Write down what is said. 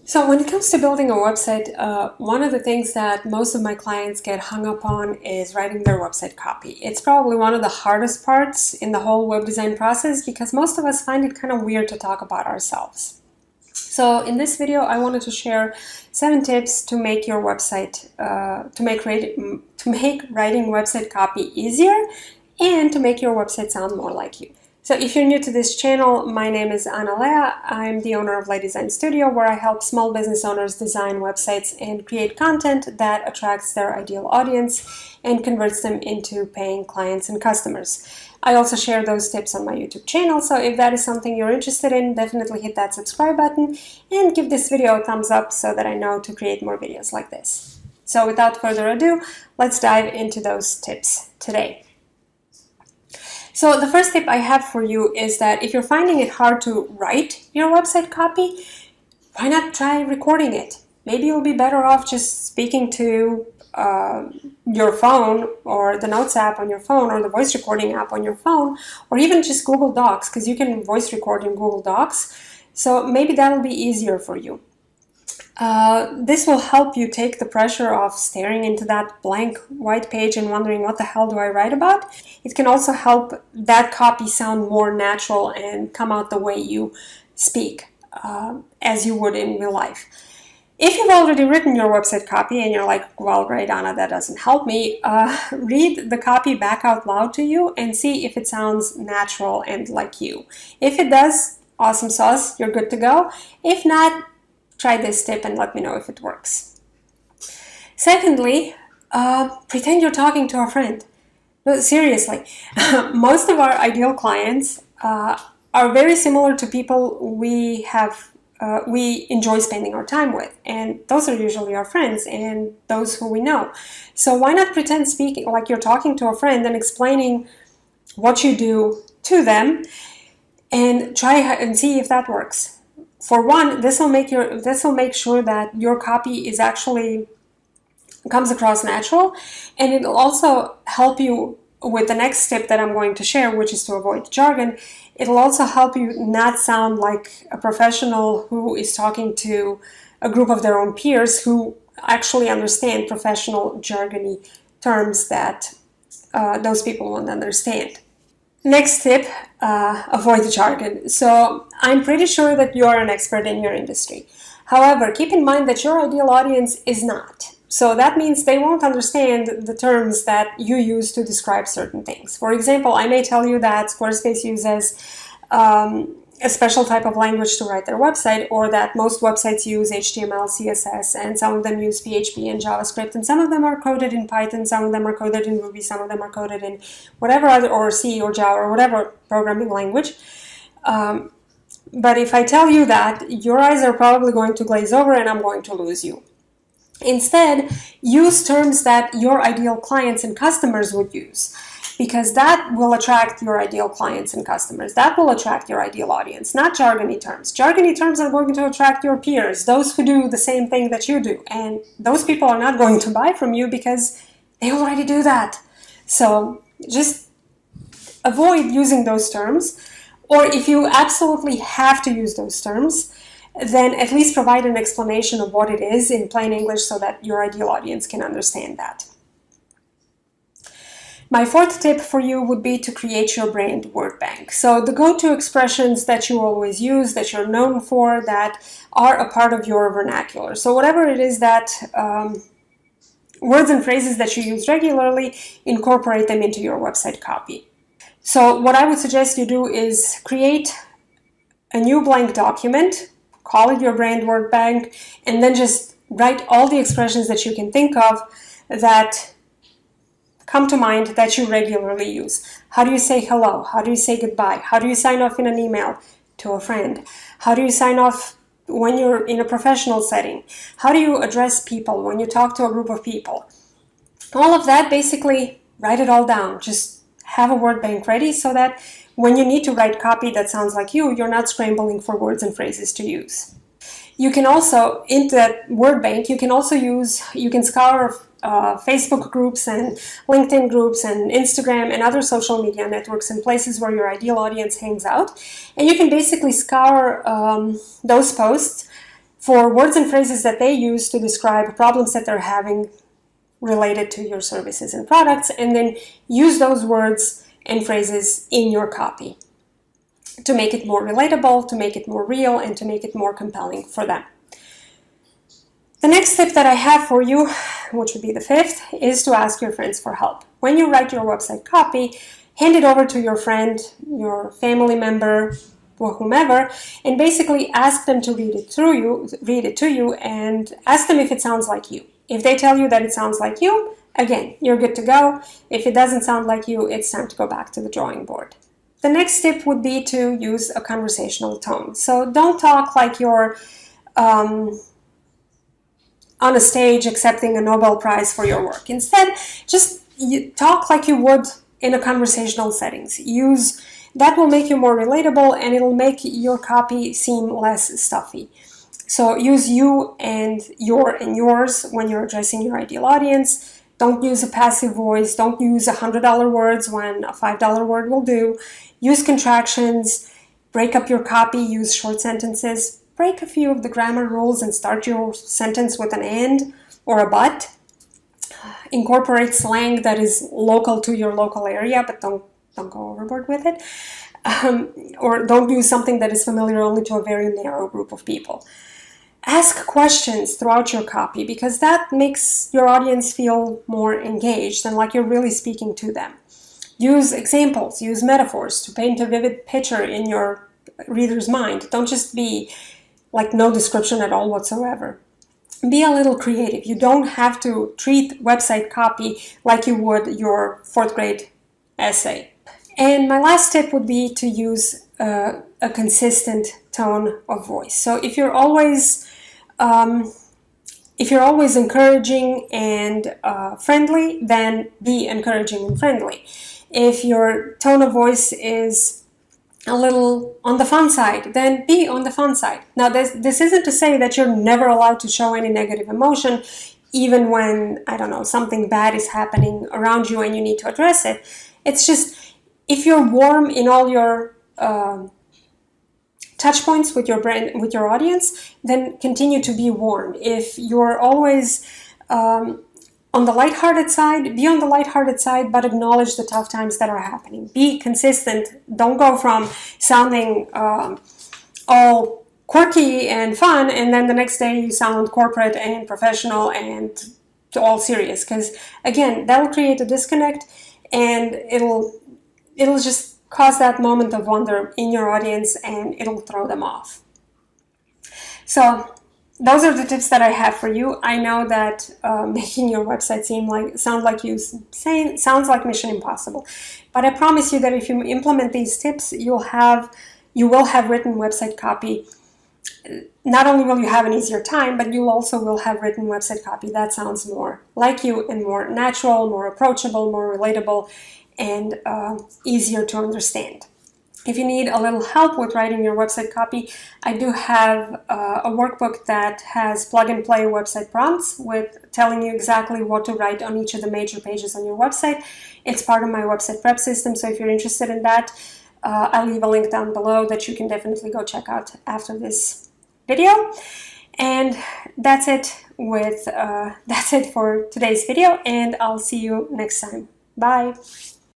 So when it comes to building a website, one of the things that most of my clients get hung up on is writing their website copy. It's probably one of the hardest parts in the whole web design process because most of us find it kind of weird to talk about ourselves. So in this video, I wanted to share 7 tips to make your website, to make writing website copy easier and to make your website sound more like you. So if you're new to this channel, my name is Anna Lea. I'm the owner of Lea Design Studio, where I help small business owners design websites and create content that attracts their ideal audience and converts them into paying clients and customers. I also share those tips on my YouTube channel, so if that is something you're interested in, definitely hit that subscribe button and give this video a thumbs up so that I know to create more videos like this. So without further ado, let's dive into those tips today. So the first tip I have for you is that if you're finding it hard to write your website copy, why not try recording it? Maybe you'll be better off just speaking to your phone or the Notes app on your phone or the voice recording app on your phone, or even just Google Docs, because you can voice record in Google Docs. So maybe that'll be easier for you. This will help you take the pressure off staring into that blank white page and wondering what the hell do I write about. It can also help that copy sound more natural and come out the way you speak, as you would in real life. If you've already written your website copy and you're like, well, great, Anna, that doesn't help me, read the copy back out loud to you and see if it sounds natural and like you. If it does, awesome sauce, you're good to go. If not, try this tip and let me know if it works. Secondly, pretend you're talking to a friend. No, seriously, most of our ideal clients are very similar to people we enjoy spending our time with, and those are usually our friends and those who we know. So why not pretend speaking like you're talking to a friend and explaining what you do to them, and try and see if that works. For one, this will make sure that your copy is actually comes across natural, and it'll also help you with the next step that I'm going to share, which is to avoid jargon. It'll also help you not sound like a professional who is talking to a group of their own peers who actually understand professional jargony terms that those people won't understand. Next tip, avoid the jargon. So I'm pretty sure that you are an expert in your industry. However, keep in mind that your ideal audience is not. So that means they won't understand the terms that you use to describe certain things. For example, I may tell you that Squarespace uses a special type of language to write their website, or that most websites use HTML, CSS, and some of them use PHP and JavaScript, and some of them are coded in Python, some of them are coded in Ruby, some of them are coded in whatever other, or C or Java or whatever programming language. But if I tell you that, your eyes are probably going to glaze over and I'm going to lose you. Instead, use terms that your ideal clients and customers would use, because that will attract your ideal clients and customers. That will attract your ideal audience, not jargony terms. Jargony terms are going to attract your peers, those who do the same thing that you do. And those people are not going to buy from you because they already do that. So just avoid using those terms. Or if you absolutely have to use those terms, then at least provide an explanation of what it is in plain English so that your ideal audience can understand that. My fourth tip for you would be to create your brand word bank. So the go-to expressions that you always use, that you're known for, that are a part of your vernacular. So whatever it is that words and phrases that you use regularly, incorporate them into your website copy. So what I would suggest you do is create a new blank document, call it your brand word bank, and then just write all the expressions that you can think of that come to mind that you regularly use. How do you say hello? How do you say goodbye? How do you sign off in an email to a friend? How do you sign off when you're in a professional setting? How do you address people when you talk to a group of people? All of that, basically, write it all down. Just have a word bank ready so that when you need to write copy that sounds like you're not scrambling for words and phrases to use. You can also, in that word bank, you can scour Facebook groups and LinkedIn groups and Instagram and other social media networks and places where your ideal audience hangs out. And you can basically scour those posts for words and phrases that they use to describe problems that they're having related to your services and products, and then use those words and phrases in your copy to make it more relatable, to make it more real, and to make it more compelling for them. The next tip that I have for you, which would be the fifth, is to ask your friends for help. When you write your website copy, hand it over to your friend, your family member, or whomever, and basically ask them to read it to you, and ask them if it sounds like you. If they tell you that it sounds like you, again, you're good to go. If it doesn't sound like you, it's time to go back to the drawing board. The next tip would be to use a conversational tone. So don't talk like you're on a stage accepting a Nobel Prize for your work. Instead, just talk like you would in a conversational settings. That will make you more relatable, and it'll make your copy seem less stuffy. So use you and your and yours when you're addressing your ideal audience. Don't use a passive voice. Don't use $100 words when a $5 word will do. Use contractions. Break up your copy. Use short sentences. Break a few of the grammar rules and start your sentence with an and or a but. Incorporate slang that is local to your local area, but don't go overboard with it. Or don't use something that is familiar only to a very narrow group of people. Ask questions throughout your copy, because that makes your audience feel more engaged and like you're really speaking to them. Use examples, use metaphors to paint a vivid picture in your reader's mind. Don't just be like no description at all whatsoever. Be a little creative. You don't have to treat website copy like you would your 4th grade essay. And my last tip would be to use a consistent tone of voice. So if you're always encouraging and friendly, then be encouraging and friendly. If your tone of voice is a little on the fun side, then be on the fun side. Now, this isn't to say that you're never allowed to show any negative emotion, even when, I don't know, something bad is happening around you and you need to address it. It's just, if you're warm in all your touch points with your brand, with your audience, then continue to be warm. If you're always on the lighthearted side, be on the lighthearted side, but acknowledge the tough times that are happening. Be consistent. Don't go from sounding all quirky and fun, and then the next day you sound corporate and professional and all serious. Because again, that'll create a disconnect, and it'll just cause that moment of wonder in your audience, and it'll throw them off. So those are the tips that I have for you. I know that making your website sounds like Mission Impossible, but I promise you that if you implement these tips, you will have written website copy. Not only will you have an easier time, but you also will have written website copy that sounds more like you and more natural, more approachable, more relatable, and easier to understand. If you need a little help with writing your website copy, I do have a workbook that has plug-and-play website prompts with telling you exactly what to write on each of the major pages on your website. It's part of my website prep system, so if you're interested in that, I'll leave a link down below that you can definitely go check out after this video. And that's it for today's video, and I'll see you next time. Bye!